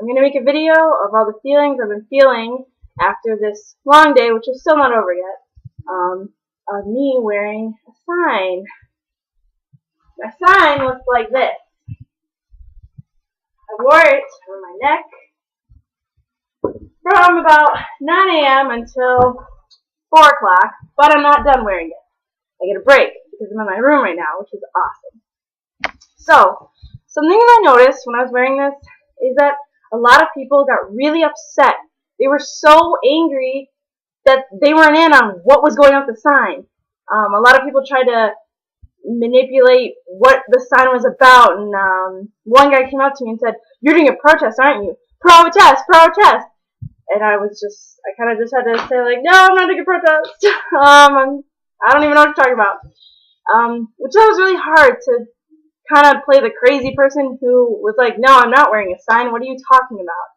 I'm going to make a video of all the feelings I've been feeling after this long day, which is still not over yet, of me wearing a sign. My sign looks like this. I wore it on my neck from about 9 a.m. until 4 o'clock, but I'm not done wearing it. I get a break because I'm in my room right now, which is awesome. So, something that I noticed when I was wearing this is that a lot of people got really upset. They were so angry that they weren't in on what was going on with the sign. A lot of people tried to manipulate what the sign was about, and one guy came up to me and said, "You're doing a protest, aren't you? Protest, protest!" And I kind of just had to say, like, no, I'm not doing a protest. I don't even know what you're talking about. Which was really hard to kind of play the crazy person who was like, no, I'm not wearing a sign. What are you talking about?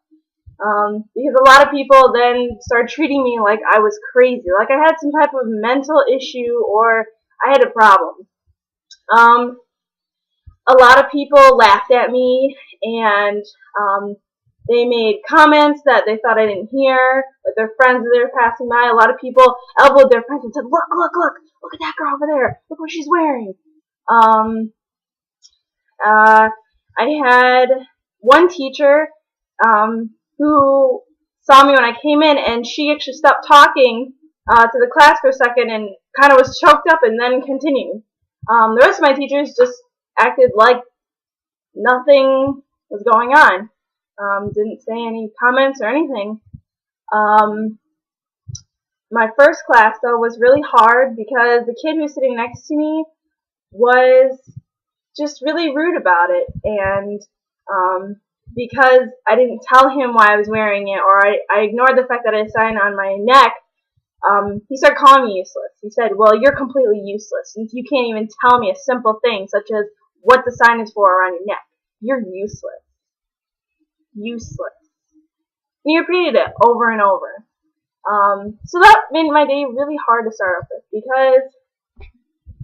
Because a lot of people then started treating me like I was crazy, like I had some type of mental issue or I had a problem. A lot of people laughed at me, and they made comments that they thought I didn't hear, with their friends that they were passing by. A lot of people elbowed their friends and said, look at that girl over there, look what she's wearing. I had one teacher who saw me when I came in, and she actually stopped talking to the class for a second and kind of was choked up and then continued. The rest of my teachers just acted like nothing was going on. Didn't say any comments or anything. My first class, though, was really hard because the kid who was sitting next to me was just really rude about it, and because I didn't tell him why I was wearing it, or I ignored the fact that I had a sign on my neck, he started calling me useless. He said, well, you're completely useless, and you can't even tell me a simple thing such as what the sign is for around your neck. You're useless. Useless. And he repeated it over and over. So that made my day really hard to start off with, because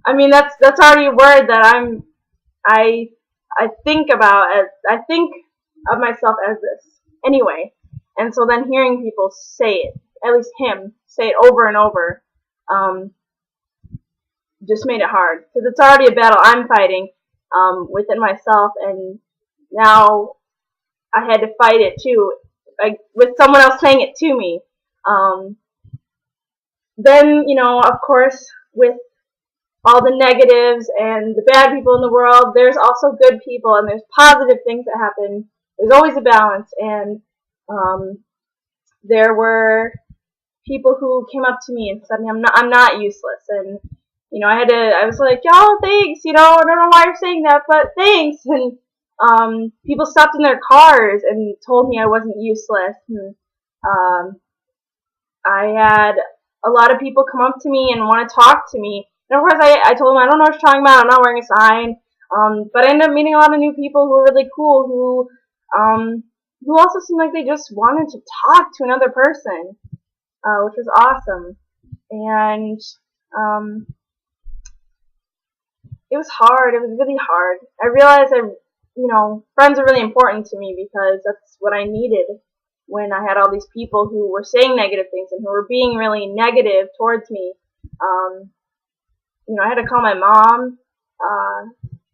I mean that's already a word that I think about as, I think of myself as this anyway. And so then hearing people say it, at least him say it over and over, just made it hard, because it's already a battle I'm fighting within myself, and now I had to fight it too, like with someone else saying it to me. Then, you know, of course, with all the negatives and the bad people in the world, there's also good people, and there's positive things that happen. There's always a balance, and there were people who came up to me and said, I'm not useless, and you know, I was like, y'all, thanks, you know, I don't know why you're saying that, but thanks. And people stopped in their cars and told me I wasn't useless. And I had a lot of people come up to me and want to talk to me. And of course, I told them I don't know what you're talking about. I'm not wearing a sign. But I ended up meeting a lot of new people who were really cool, who also seemed like they just wanted to talk to another person, which was awesome. And it was hard. It was really hard. I realized friends are really important to me, because that's what I needed when I had all these people who were saying negative things and who were being really negative towards me. I had to call my mom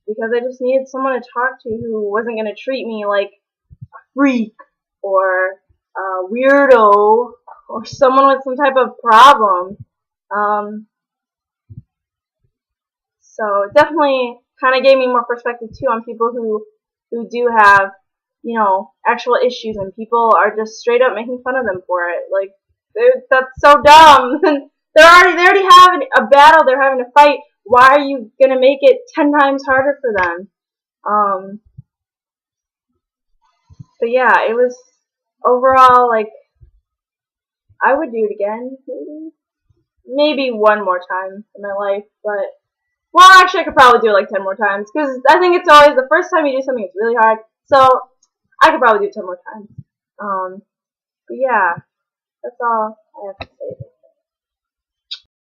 because I just needed someone to talk to who wasn't going to treat me like a freak or a weirdo or someone with some type of problem. So it definitely kind of gave me more perspective too on people who do have, actual issues, and people are just straight up making fun of them for it. Like, that's so dumb. they already have a battle they're having to fight. Why are you gonna make it 10 times harder for them? But yeah, it was overall, like, I would do it again, maybe one more time in my life, but, well, actually I could probably do it like 10 more times, because I think it's always the first time you do something, it's really hard, so I could probably do it 10 more times. But yeah, that's all I have to say.